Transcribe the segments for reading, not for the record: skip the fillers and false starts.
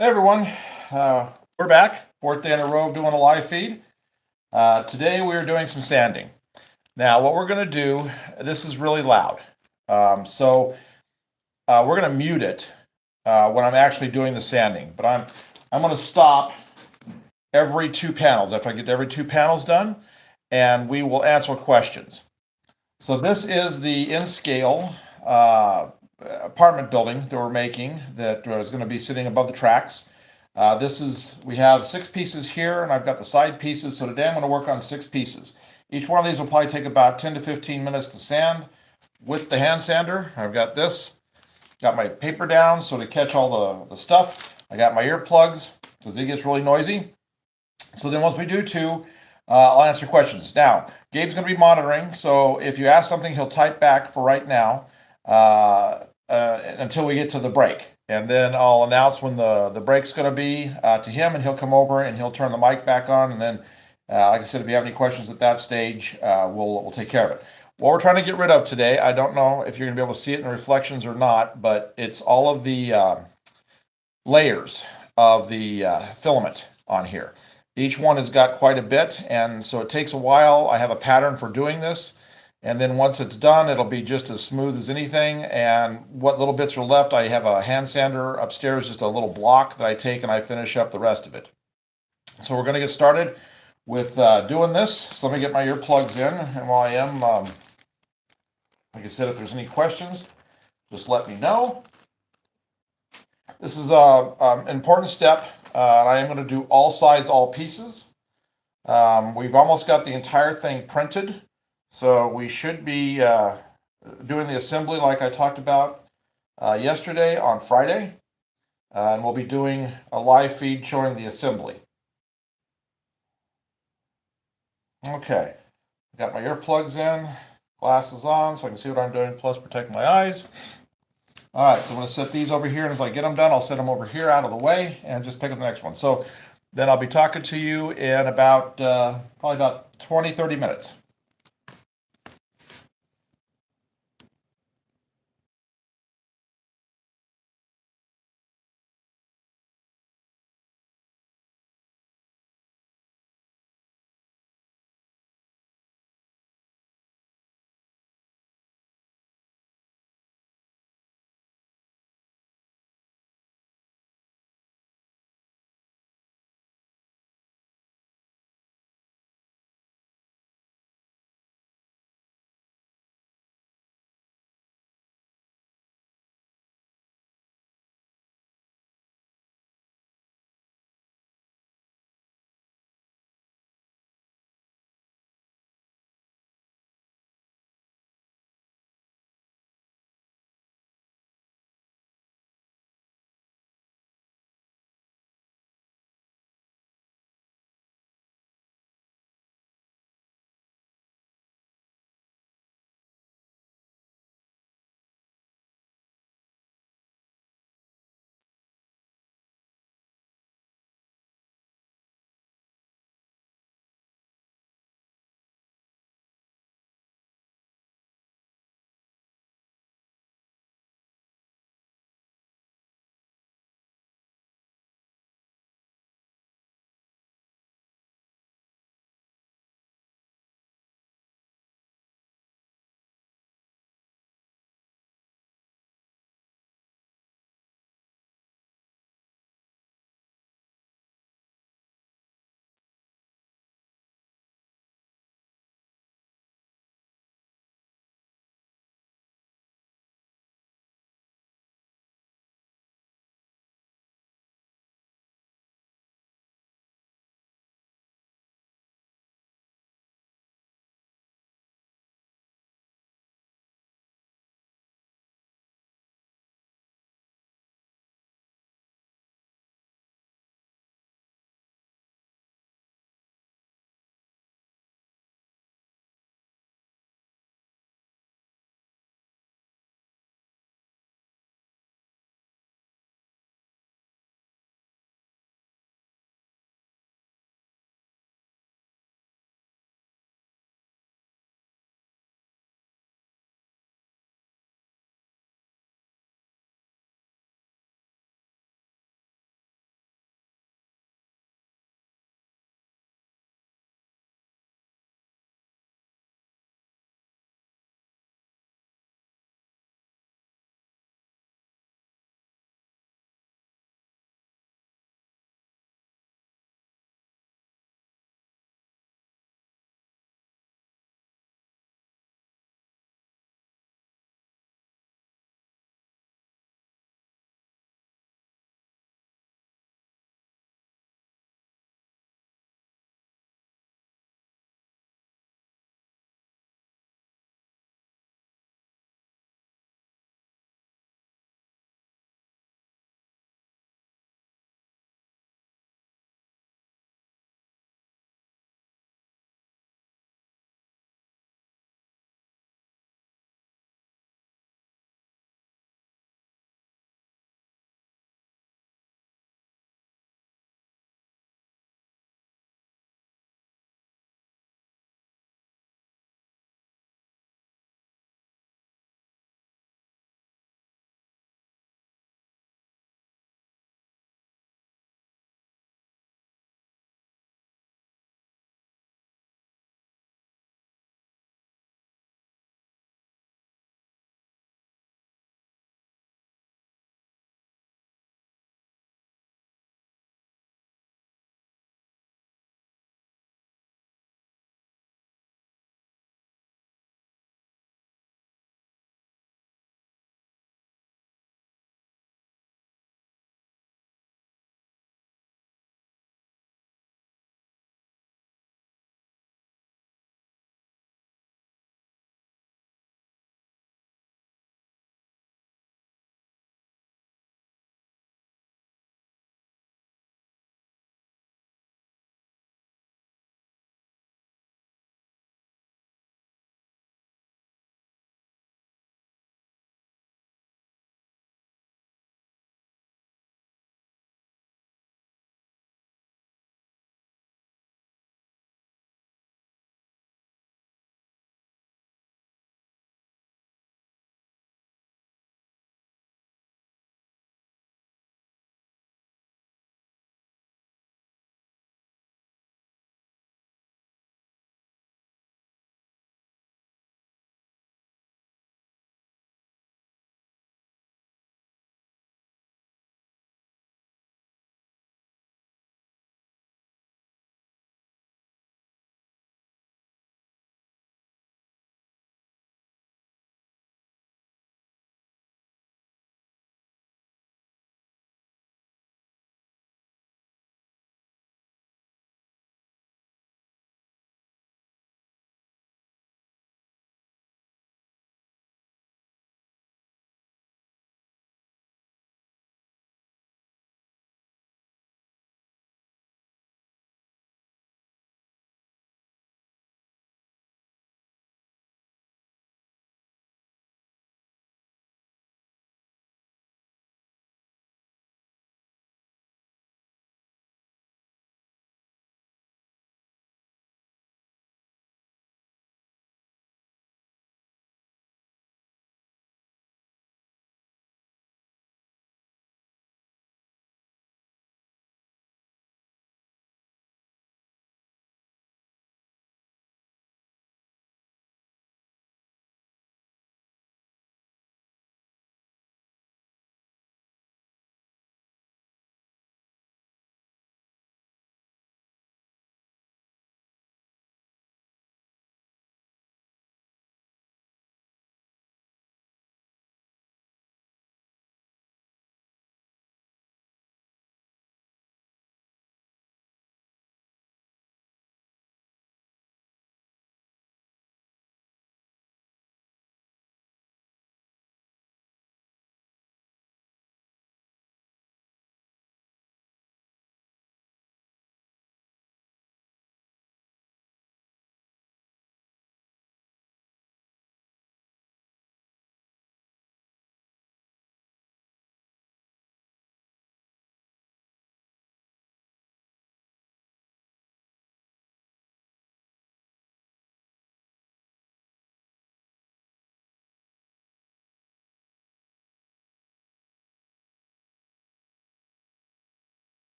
Hey everyone, we're back, fourth day in a row of doing a live feed. Today we are doing some sanding. Now what we're going to do, this is really loud, so we're going to mute it when I'm actually doing the sanding. But I'm going to stop every two panels after I get every two panels done, and we will answer questions. So this is the in-scale apartment building that we're making that is going to be sitting above the tracks. We have six pieces here, and I've got the side pieces. So today I'm going to work on six pieces. Each one of these will probably take about 10 to 15 minutes to sand with the hand sander. I've got this, got my paper down so to catch all the stuff. I got my earplugs because it gets really noisy. So then once we do two, I'll answer questions. Now, Gabe's going to be monitoring, so if you ask something, he'll type back for right now until we get to the break. And then I'll announce when the break's going to be to him, and he'll come over and he'll turn the mic back on. And then, like I said, if you have any questions at that stage, we'll take care of it. What we're trying to get rid of today, I don't know if you're going to be able to see it in the reflections or not, but it's all of the layers of the filament on here. Each one has got quite a bit, and so it takes a while. I have a pattern for doing this, and then once it's done, it'll be just as smooth as anything. And what little bits are left, I have a hand sander upstairs, just a little block that I take and I finish up the rest of it. So we're going to get started with doing this. So let me get my earplugs in, and while I am, like I said, if there's any questions, just let me know. This is an important step. I am going to do all sides, all pieces. We've almost got the entire thing printed, so we should be doing the assembly like I talked about yesterday on Friday, and we'll be doing a live feed showing the assembly. Okay, got my earplugs in, glasses on so I can see what I'm doing, plus protect my eyes. All right, so I'm going to set these over here, and as I get them done, I'll set them over here out of the way and just pick up the next one. So then I'll be talking to you in about probably about 20-30 minutes.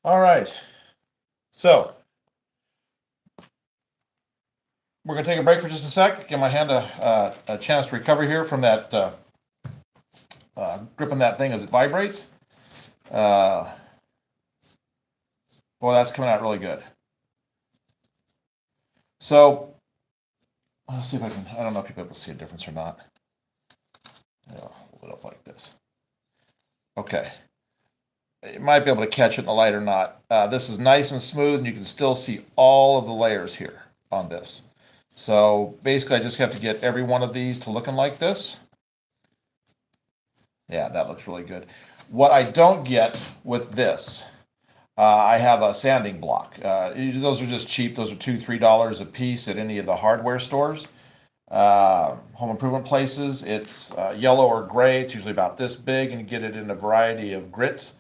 All right. So we're going to take a break for just a sec. Give my hand a chance to recover here from that gripping that thing as it vibrates. Boy, that's coming out really good. So let's see if I can. I don't know if you'll be able to see a difference or not. Yeah, hold it up like this. Okay. You might be able to catch it in the light or not. This is nice and smooth, and you can still see all of the layers here on this. So basically, I just have to get every one of these to looking like this. Yeah, that looks really good. What I don't get with this, I have a sanding block. Those are just cheap. Those are $2, $3 a piece at any of the hardware stores. Home improvement places, it's yellow or gray. It's usually about this big, and you get it in a variety of grits.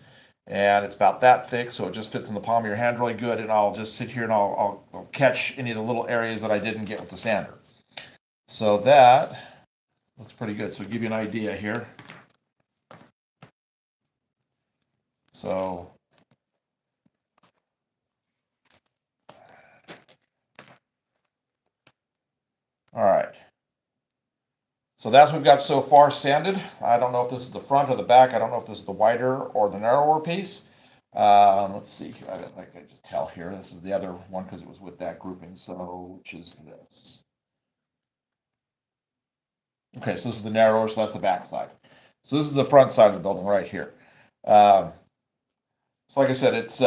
And it's about that thick, so it just fits in the palm of your hand really good. And I'll just sit here and I'll catch any of the little areas that I didn't get with the sander. So that looks pretty good. So give you an idea here. So all right. So that's what we've got so far sanded. I don't know if this is the front or the back. I don't know if this is the wider or the narrower piece. Let's see here. I can just tell here. This is the other one because it was with that grouping. So which is this? Okay, so this is the narrower, so that's the back side. So this is the front side of the building right here. So like I said, it's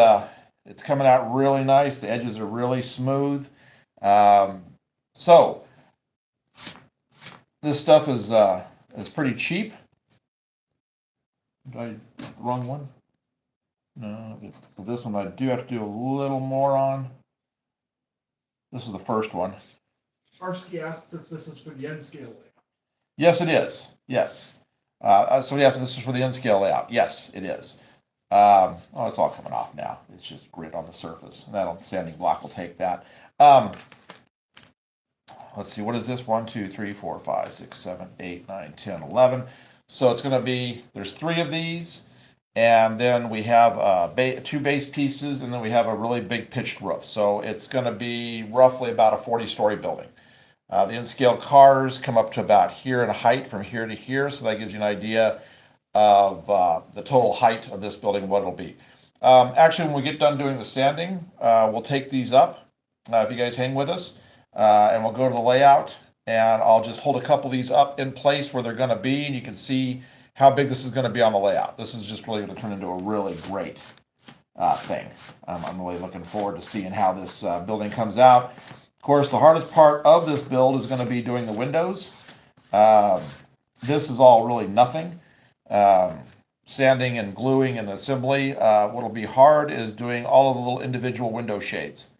coming out really nice. The edges are really smooth. So this stuff is pretty cheap. Did I the wrong one? No. So this one I do have to do a little more on. This is the first one. Arsky asks if this is for the N scale layout. Yes, it is. Yes. So yeah, this is for the N scale layout. Yes, it is. Oh, it's all coming off now. It's just grit on the surface. That sanding block will take that. Let's see, what is this? 1, 2, 3, 4, 5, 6, 7, 8, 9, 10, 11. So it's going to be, there's 3 of these, and then we have 2 base pieces, and then we have a really big pitched roof. So it's going to be roughly about a 40-story building. The N-scale cars come up to about here in height from here to here, so that gives you an idea of the total height of this building, what it'll be. Actually, when we get done doing the sanding, we'll take these up, if you guys hang with us, and we'll go to the layout, and I'll just hold a couple of these up in place where they're going to be, and you can see how big this is going to be on the layout. This is just really going to turn into a really great thing. I'm really looking forward to seeing how this building comes out. Of course, the hardest part of this build is going to be doing the windows. This is all really nothing. Sanding and gluing and assembly. What'll be hard is doing all of the little individual window shades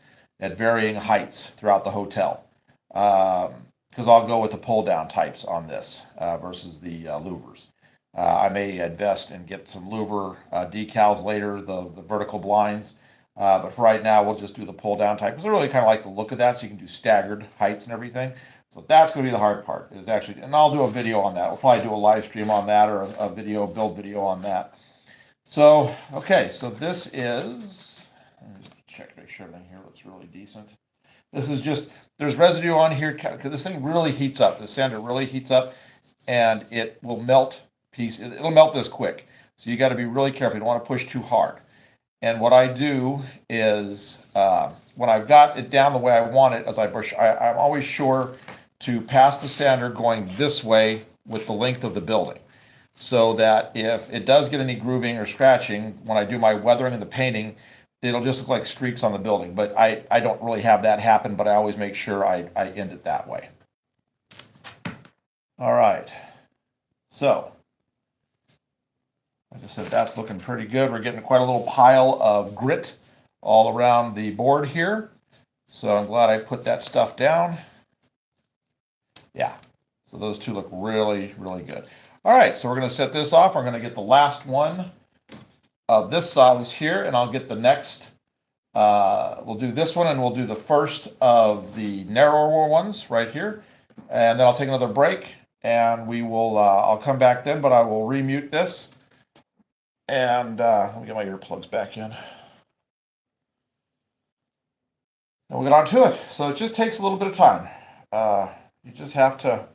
at varying heights throughout the hotel. Because I'll go with the pull down types on this versus the louvers. I may invest and get some louver decals later, the vertical blinds. But for right now, we'll just do the pull down type because I really kind of like the look of that, so you can do staggered heights and everything. So that's going to be the hard part, is actually, and I'll do a video on that. We'll probably do a live stream on that or a video, build video on that. So, okay, so this is, let me just check, make sure everything here looks really decent. This is just, there's residue on here because this thing really heats up. The sander really heats up and it will melt it'll melt this quick. So you got to be really careful. You don't want to push too hard. And what I do is, when I've got it down the way I want it, as I brush, I'm always sure to pass the sander going this way with the length of the building. So that if it does get any grooving or scratching, when I do my weathering and the painting, it'll just look like streaks on the building. But I don't really have that happen, but I always make sure I end it that way. All right. So, like I said, that's looking pretty good. We're getting quite a little pile of grit all around the board here. So I'm glad I put that stuff down. Yeah, so those two look really, really good. All right, so we're going to set this off. We're going to get the last one of this size here, and I'll get the next. We'll do this one, and we'll do the first of the narrower ones right here. And then I'll take another break, and we will. I'll come back then, but I will remute this. And let me get my earplugs back in. And we'll get on to it. So it just takes a little bit of time. You just have to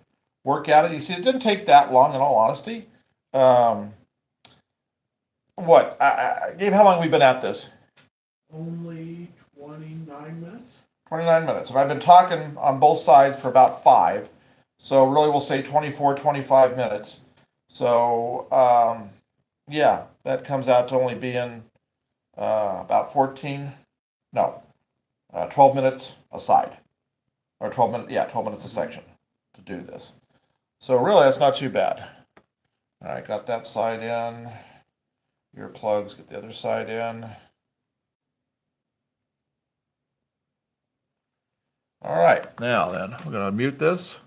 work at it. You see, it didn't take that long, in all honesty. Um, Gabe, how long have we been at this? Only 29 minutes? 29 minutes. And I've been talking on both sides for about 5. So really we'll say 24, 25 minutes. So yeah, that comes out to only being about 14, no, 12 minutes a side. Or 12 minutes, yeah, 12 minutes a section to do this. So really that's not too bad. All right, got that side in. Earplugs, get the other side in. All right, now then, we're going to mute this.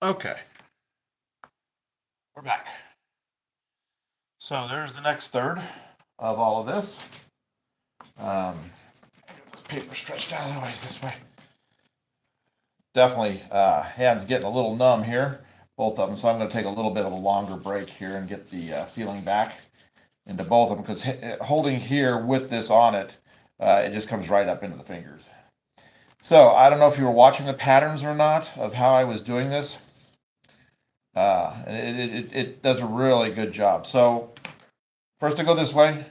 Okay, we're back. So there's the next third of all of this. Get this paper stretched out of the ways this way. Definitely, hands getting a little numb here, both of them. So I'm going to take a little bit of a longer break here and get the feeling back into both of them, because holding here with this on it, it just comes right up into the fingers. So I don't know if you were watching the patterns or not of how I was doing this. It does a really good job. So first I go this way,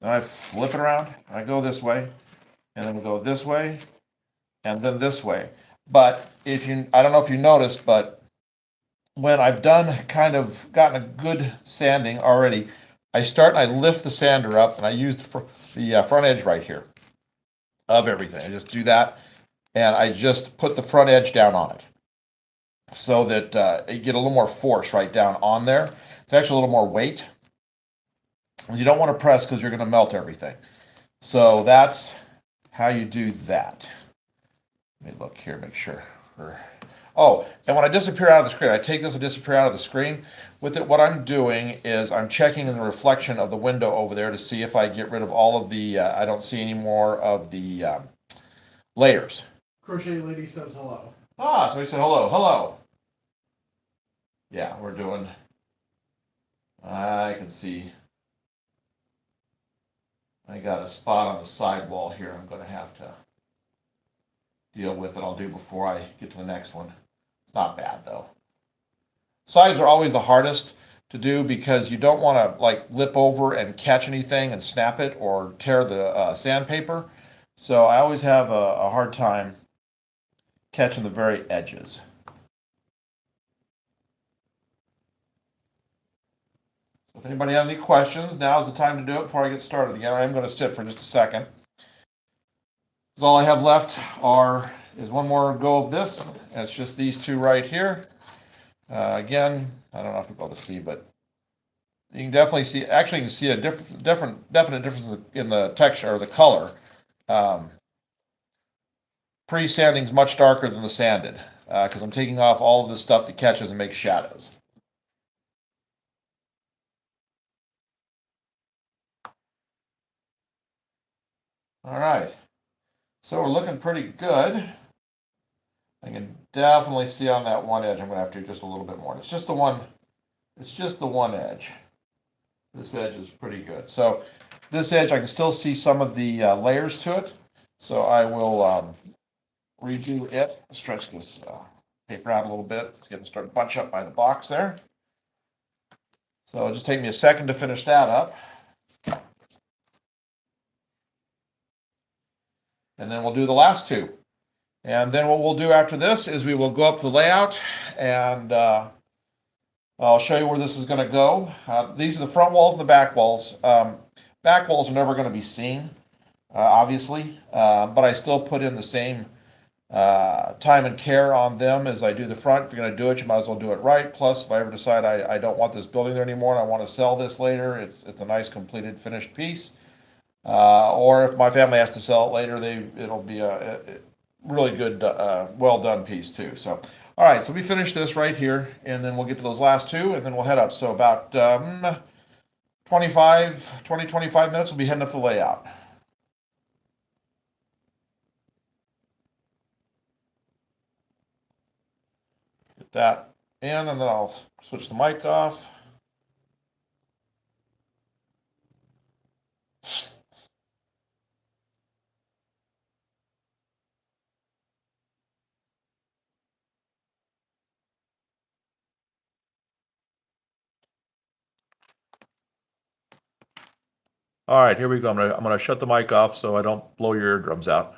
then I flip it around, and I go this way, and then we go this way, and then this way. But I don't know if you noticed, but when I've done kind of gotten a good sanding already, I start and I lift the sander up, and I use the front edge right here of everything. I just do that, and I just put the front edge down on it, so that you get a little more force right down on there. It's actually a little more weight. You don't want to press because you're going to melt everything. So that's how you do that. Let me look here, make sure. Oh, and when I disappear out of the screen, I take this and disappear out of the screen. With it, what I'm doing is I'm checking in the reflection of the window over there to see if I get rid of all of the, I don't see any more of the layers. Crochet Lady says hello. Ah, so he said hello, hello. Yeah, we're doing, I can see. I got a spot on the sidewall here I'm going to have to deal with that I'll do before I get to the next one. It's not bad though. Sides are always the hardest to do because you don't want to like lip over and catch anything and snap it or tear the sandpaper. So I always have a hard time catching the very edges. So if anybody has any questions, now is the time to do it before I get started again. I am going to sit for just a second. Because all I have left is one more go of this. And it's just these two right here. Again, I don't know if you'll be able to see, but you can definitely see. Actually, you can see a definite difference in the texture or the color. Pre-sanding is much darker than the sanded because I'm taking off all of the stuff that catches and makes shadows. All right, so we're looking pretty good. I can definitely see on that one edge. I'm going to have to do just a little bit more. It's just the one. It's just the one edge. This edge is pretty good. So this edge, I can still see some of the layers to it. So I will redo it. Stretch this paper out a little bit. It's getting started to bunch up by the box there. So it'll just take me a second to finish that up. And then we'll do the last two. And then what we'll do after this is we will go up the layout and I'll show you where this is going to go. These are the front walls and the back walls. Back walls are never going to be seen, obviously, but I still put in the same time and care on them as I do the front. If you're going to do it, you might as well do it right. Plus, if I ever decide I don't want this building there anymore and I want to sell this later, it's a nice completed finished piece. Or if my family has to sell it later, it'll be a really good, well done piece too. So, all right, so we finish this right here, and then we'll get to those last two, and then we'll head up. So about 20, 25 minutes, we'll be heading up the layout. Get that in, and then I'll switch the mic off. All right, here we go. I'm gonna shut the mic off so I don't blow your eardrums out.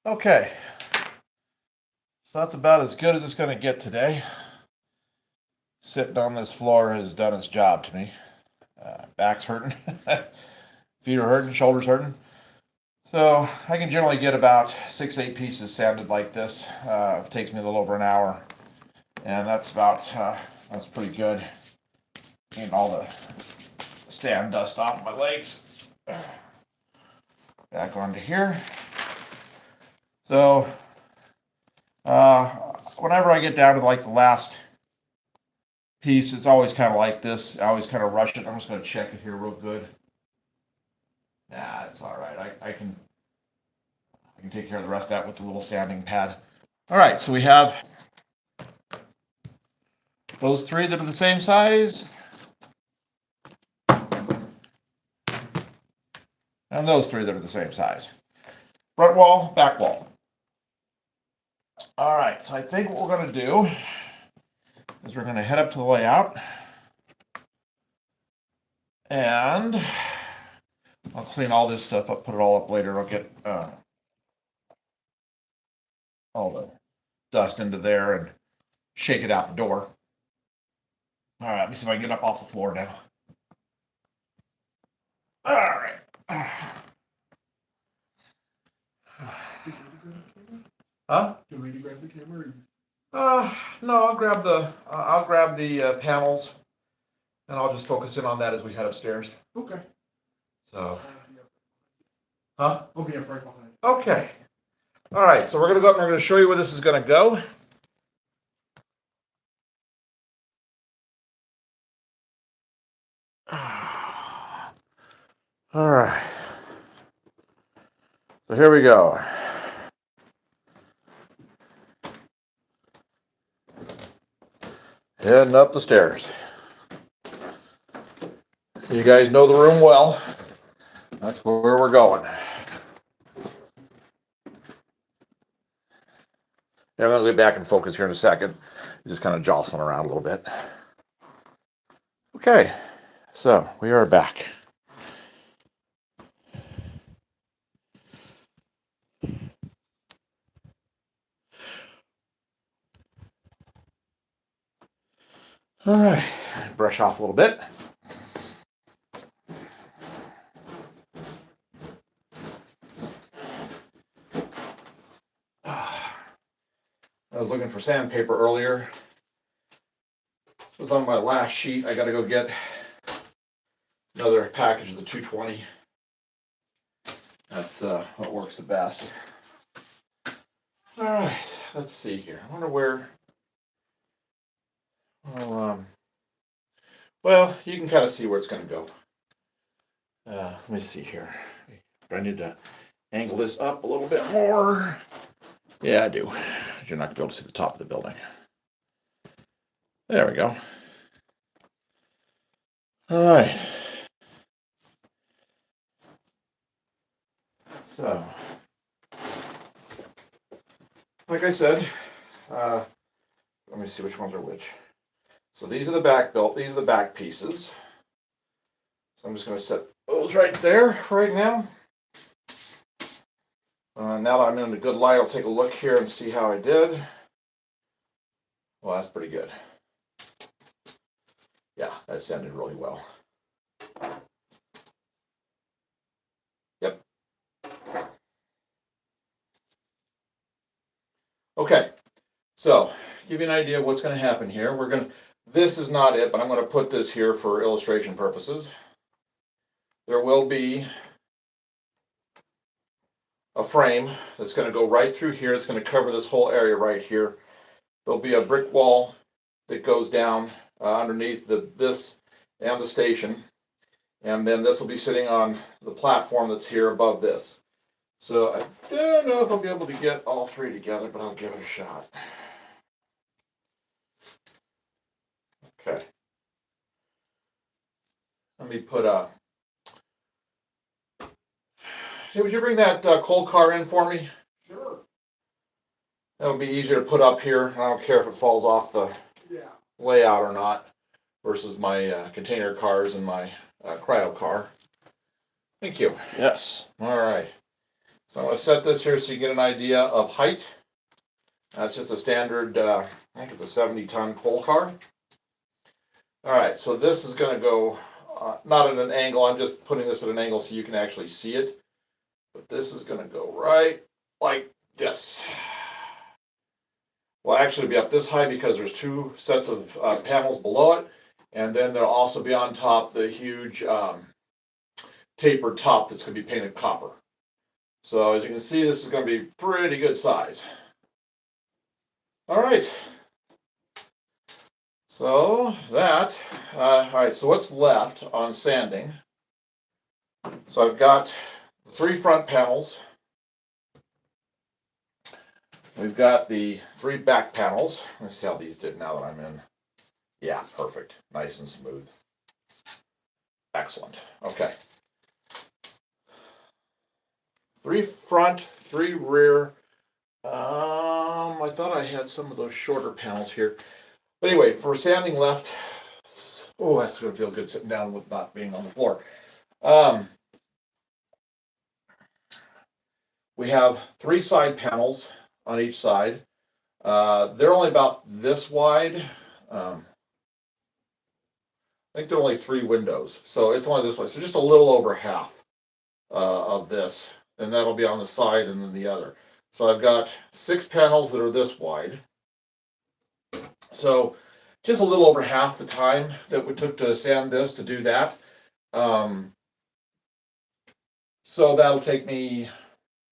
Okay. So that's about as good as it's going to get today. Sitting on this floor has done its job to me. Back's hurting, feet are hurting, shoulders hurting. So I can generally get about 6-8 pieces sanded like this. It takes me a little over an hour, and that's pretty good. Getting all the stand dust off my legs. Back onto here. So whenever I get down to like the last piece, it's always kind of like this. I always kind of rush it. I'm just going to check it here real good. Nah, it's all right. I can take care of the rest of that with the little sanding pad. All right, so we have those three that are the same size, and those three that are the same size. Front wall, back wall. All right, so I think what we're going to do is we're going to head up to the layout, and I'll clean all this stuff up, put it all up later. I'll get all the dust into there and shake it out the door. All right, let me see if I can get up off the floor now. All right. Huh? Do you want me to grab the camera? No, I'll grab the panels, and I'll just focus in on that as we head upstairs. Okay. So, huh? I'll be up right behind. Okay. All right, so we're gonna go up and we're gonna show you where this is gonna go. All right. So here we go. Heading up the stairs. You guys know the room well. That's where we're going. Yeah, I'm going to get back in focus here in a second. Just kind of jostling around a little bit. Okay, so we are back. All right, brush off a little bit. I was looking for sandpaper earlier. It was on my last sheet. I got to go get another package of the 220. That's what works the best. All right, let's see here. I wonder where. Well, you can kind of see where it's going to go. Let me see here. Do I need to angle this up a little bit more? Yeah, I do. You're not going to be able to see the top of the building. There we go. All right. So, like I said, let me see which ones are which. So these are the back built. These are the back pieces. So I'm just going to set those right there right now. Now that I'm in a good light, I'll take a look here and see how I did. Well, that's pretty good. Yeah, that sounded really well. Yep. Okay, so give you an idea of what's going to happen here. This is not it, but I'm going to put this here for illustration purposes. There will be a frame that's going to go right through here. It's going to cover this whole area right here. There'll be a brick wall that goes down underneath this and the station. And then this will be sitting on the platform that's here above this. So I don't know if I'll be able to get all three together, but I'll give it a shot. Okay. Let me put a... Hey, would you bring that coal car in for me? Sure. That would be easier to put up here. I don't care if it falls off the layout or not, versus my container cars and my cryo car. Thank you. Yes. All right. So I'm going to set this here so you get an idea of height. That's just a standard, I think it's a 70-ton pole car. All right, so this is going to go not at an angle. I'm just putting this at an angle so you can actually see it. But this is going to go right like this. Will actually be up this high because there's two sets of panels below it, and then there'll also be on top the huge tapered top that's going to be painted copper. So as you can see, this is going to be pretty good size. All right. So that, all right, so what's left on sanding? So I've got the 3 front panels. We've got the 3 back panels. Let's see how these did now that I'm in. Yeah, perfect. Nice and smooth. Excellent. Okay. 3 front, 3 rear. I thought I had some of those shorter panels here. But anyway, for sanding left, oh, that's going to feel good sitting down with not being on the floor. We have 3 side panels on each side. They're only about this wide. I think they're only 3 windows, so it's only this wide. So just a little over half of this, and that'll be on the side and then the other. So I've got 6 panels that are this wide. So just a little over half the time that we took to sand this to do that. So that'll take me,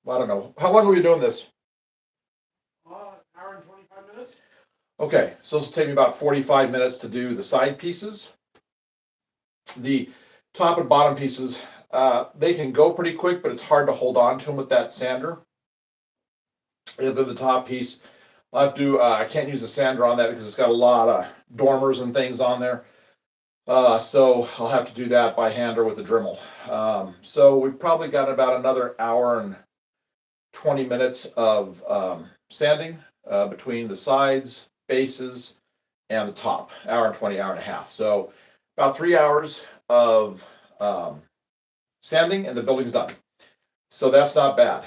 I don't know, how long are we doing this? Hour and 25 minutes. Okay, so this will take me about 45 minutes to do the side pieces. The top and bottom pieces, they can go pretty quick, but it's hard to hold on to them with that sander. And then the top piece, I have to. I can't use the sander on that because it's got a lot of dormers and things on there. So I'll have to do that by hand or with a Dremel. So we've probably got about another hour and 20 minutes of sanding between the sides, bases, and the top. Hour and 20, hour and a half. So about 3 hours of sanding, and the building's done. So that's not bad,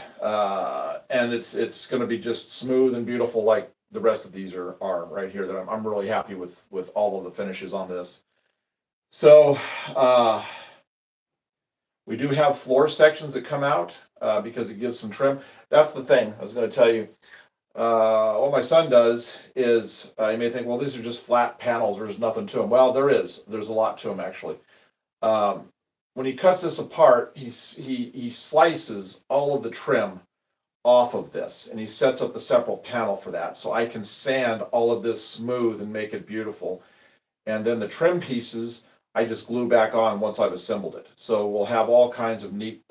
and it's going to be just smooth and beautiful like the rest of these are right here. That I'm really happy with all of the finishes on this. So we do have floor sections that come out because it gives some trim. That's the thing I was going to tell you. What my son does is you may think, well, these are just flat panels. There's nothing to them. Well, there is. There's a lot to them actually. When he cuts this apart, he slices all of the trim off of this, and he sets up a separate panel for that, so I can sand all of this smooth and make it beautiful. And then the trim pieces, I just glue back on once I've assembled it. So we'll have all kinds of neat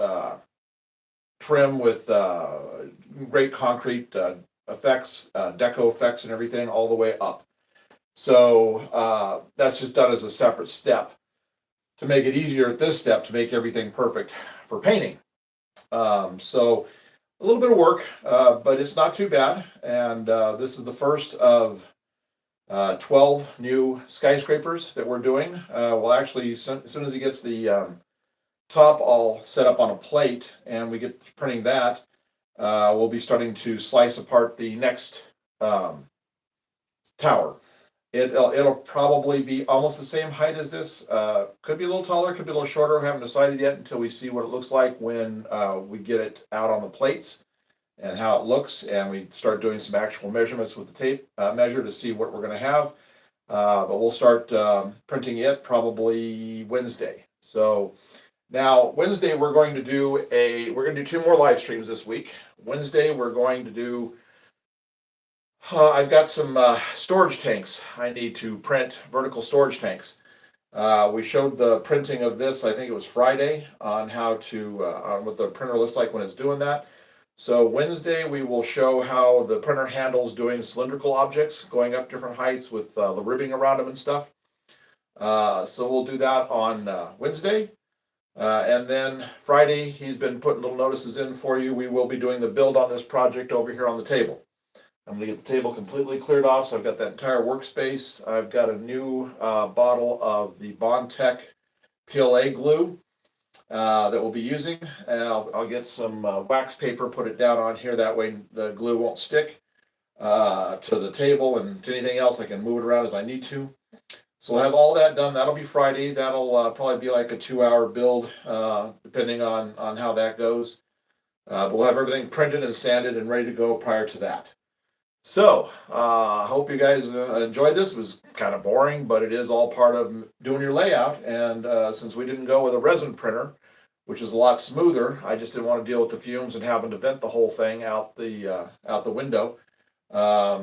trim with great concrete effects, deco effects and everything all the way up. So that's just done as a separate step to make it easier at this step to make everything perfect for painting. So a little bit of work, but it's not too bad. And this is the first of 12 new skyscrapers that we're doing. Well, actually, as soon as he gets the top all set up on a plate and we get printing that, we'll be starting to slice apart the next tower. It'll probably be almost the same height as this. Could be a little taller, could be a little shorter. We haven't decided yet until we see what it looks like when we get it out on the plates and how it looks, and we start doing some actual measurements with the tape measure to see what we're going to have. But we'll start printing it probably Wednesday. So now Wednesday we're going to do 2 more live streams this week. Wednesday we're going to do. I've got some storage tanks. I need to print vertical storage tanks. We showed the printing of this, I think it was Friday, on how to, on what the printer looks like when it's doing that. So Wednesday we will show how the printer handles doing cylindrical objects, going up different heights with the ribbing around them and stuff. So we'll do that on Wednesday. And then Friday, he's been putting little notices in for you. We will be doing the build on this project over here on the table. I'm going to get the table completely cleared off, so I've got that entire workspace. I've got a new bottle of the Bondtech PLA glue. that we'll be using. And I'll get some wax paper, put it down on here. That way the glue won't stick to the table and to anything else. I can move it around as I need to. So we'll have all that done. That'll be Friday. That'll probably be like a 2-hour build, depending on how that goes. But we'll have everything printed and sanded and ready to go prior to that. So, I hope you guys enjoyed this. It was kind of boring, but it is all part of doing your layout. And since we didn't go with a resin printer, which is a lot smoother, I just didn't want to deal with the fumes and having to vent the whole thing out the window.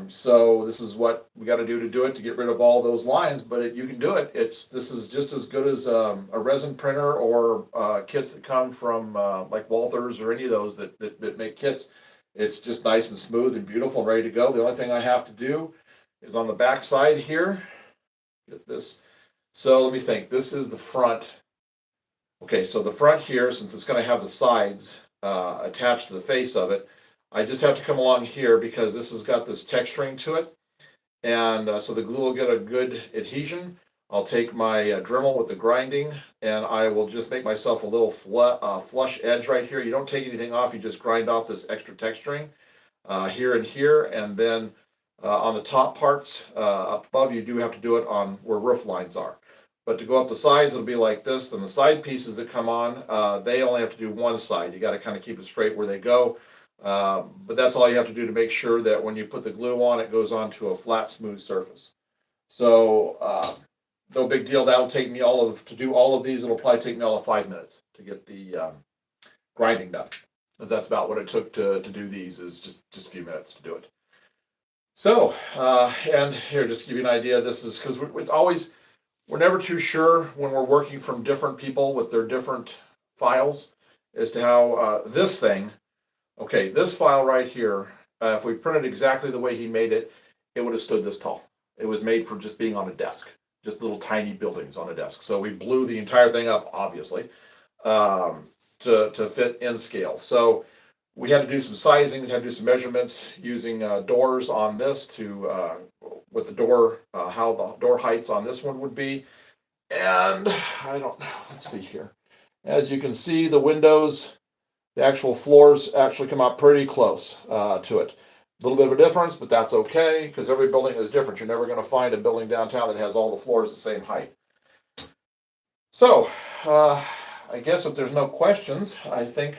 So this is what we got to do it to get rid of all those lines. But you can do it. This is just as good as a resin printer or kits that come from like Walthers or any of those that make kits. It's just nice and smooth and beautiful and ready to go. The only thing I have to do is on the back side here, get this. So let me think, this is the front. Okay, so the front here, since it's going to have the sides attached to the face of it, I just have to come along here because this has got this texturing to it. And so the glue will get a good adhesion. I'll take my Dremel with the grinding and I will just make myself a little flush edge right here. You don't take anything off, you just grind off this extra texturing here and here. And then on the top parts up above, you do have to do it on where roof lines are. But to go up the sides, it'll be like this. Then the side pieces that come on, they only have to do one side. You got to kind of keep it straight where they go. But that's all you have to do to make sure that when you put the glue on, it goes onto a flat, smooth surface. So no big deal. That'll take me to do all of these. It'll probably take me all of 5 minutes to get the grinding done, because that's about what it took to do these. Is just a few minutes to do it. So and here, just to give you an idea, this is because we're never too sure when we're working from different people with their different files as to how this thing. Okay, this file right here, if we printed exactly the way he made it, it would have stood this tall. It was made for just being on a desk, just little tiny buildings on a desk. So we blew the entire thing up, obviously, to fit in scale. So we had to do some sizing, we had to do some measurements using doors on this to, with the door, how the door heights on this one would be. And I don't know, let's see here. As you can see, the windows, the actual floors actually come out pretty close to it. A little bit of a difference, but that's okay because every building is different. You're never going to find a building downtown that has all the floors the same height. So I guess if there's no questions, I think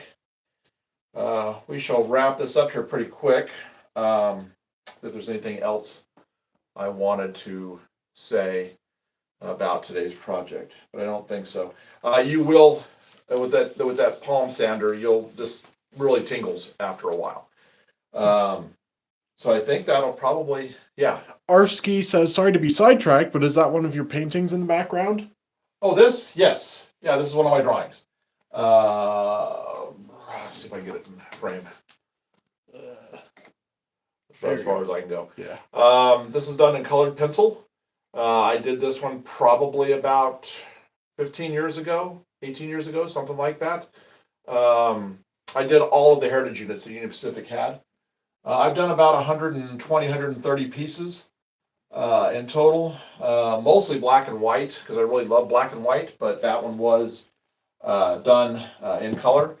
we shall wrap this up here pretty quick. If there's anything else I wanted to say about today's project, but I don't think so. You will. With that palm sander, this really tingles after a while. So I think that'll probably, yeah. Arski says, sorry to be sidetracked, but is that one of your paintings in the background? Oh, this? Yes. Yeah, this is one of my drawings. Let's see if I can get it in frame. As far as I can go. Yeah. This is done in colored pencil. I did this one probably about 15 years ago. 18 years ago, something like that. I did all of the heritage units that Union Pacific had. I've done about 120, 130 pieces in total, mostly black and white because I really love black and white, but that one was done in color.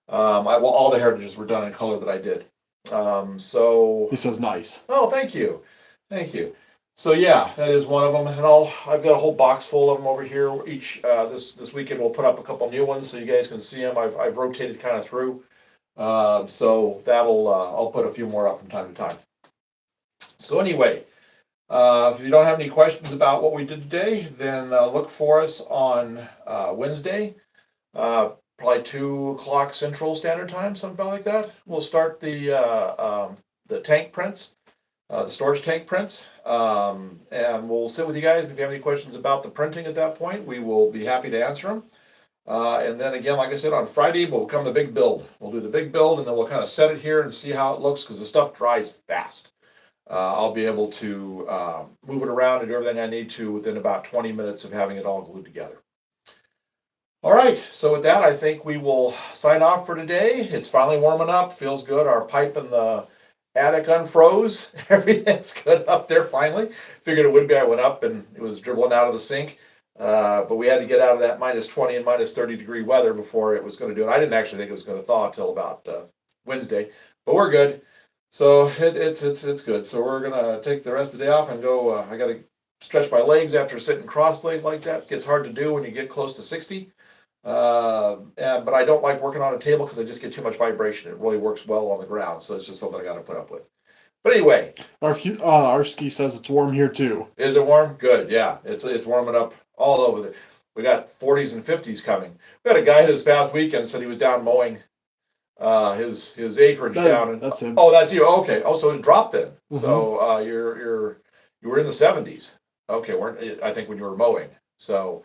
All the heritages were done in color that I did. So This is nice. Oh, thank you. Thank you. So yeah, that is one of them, and I've got a whole box full of them over here. Each this weekend we'll put up a couple new ones so you guys can see them. I've rotated kind of through, so that'll I'll put a few more up from time to time. So anyway, if you don't have any questions about what we did today, then look for us on Wednesday, probably 2 o'clock Central Standard Time, something like that. We'll start the tank prints. The storage tank prints, and we'll sit with you guys. If you have any questions about the printing at that point, we will be happy to answer them. And then again, like I said, on Friday, we'll come the big build. We'll do the big build, and then we'll kind of set it here and see how it looks because the stuff dries fast. I'll be able to move it around and do everything I need to within about 20 minutes of having it all glued together. All right, so with that, I think we will sign off for today. It's finally warming up, feels good. Our pipe in the attic unfroze. Everything's good up there finally. Figured it would be. I went up and it was dribbling out of the sink. But we had to get out of that minus 20 and minus 30 degree weather before it was going to do it. I didn't actually think it was going to thaw until about Wednesday, but we're good. So it's good. So we're gonna take the rest of the day off and go. I got to stretch my legs after sitting cross-legged like that. It gets hard to do when you get close to 60. But I don't like working on a table because I just get too much vibration. It really works well on the ground, so it's just something I got to put up with. But anyway, Our ski says it's warm here too. is it warm? Good, yeah. It's warming up all over the. We got 40s and 50s coming. We had a guy this past weekend said he was down mowing his acreage down. And that's him. oh, that's you. Okay. Oh, so it dropped then. Mm-hmm. So you were in the 70s. Okay, weren't I think when you were mowing. So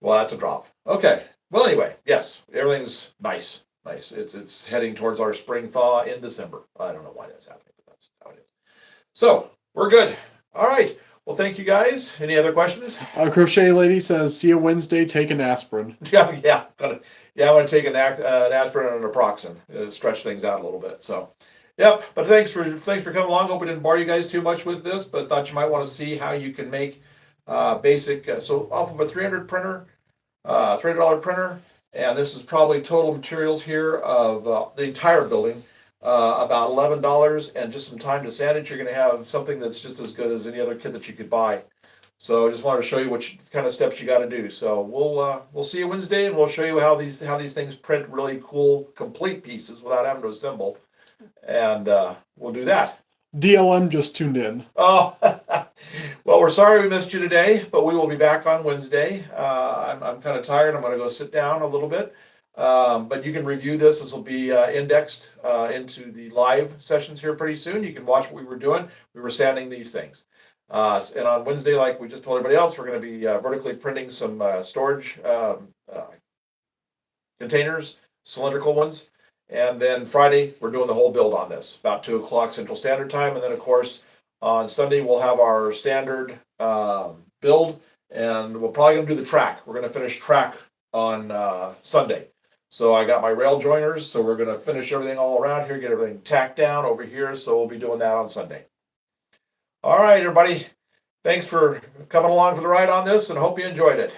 well, that's a drop. Okay. Well, anyway, yes, everything's nice. Nice. It's heading towards our spring thaw in December. I don't know why that's happening, but that's how it is. So we're good. All right. Well, thank you guys. Any other questions? Crochet Lady says, "See you Wednesday. Take an aspirin." Yeah. I'm gonna take an aspirin and an naproxen. Stretch things out a little bit. So, yep. But thanks for coming along. Hope we didn't bore you guys too much with this, but thought you might want to see how you can make basic. So off of a $300 printer. $300 printer, and this is probably total materials here of the entire building, about $11, and just some time to sand it. You're going to have something that's just as good as any other kit that you could buy. So I just wanted to show you what kind of steps you got to do. So we'll see you Wednesday, and we'll show you how these things print really cool, complete pieces without having to assemble, and we'll do that. DLM just tuned in. Oh, well, we're sorry we missed you today, but we will be back on Wednesday. I'm kind of tired. I'm going to go sit down a little bit. But you can review this. This will be indexed into the live sessions here pretty soon. You can watch what we were doing. We were sanding these things. And on Wednesday, like we just told everybody else, we're going to be vertically printing some storage containers, cylindrical ones. And then Friday, we're doing the whole build on this, about 2 o'clock Central Standard Time. And then, of course, on Sunday, we'll have our standard build, and we're probably going to do the track. We're going to finish track on Sunday. So I got my rail joiners, so we're going to finish everything all around here, get everything tacked down over here. So we'll be doing that on Sunday. All right, everybody. Thanks for coming along for the ride on this, and hope you enjoyed it.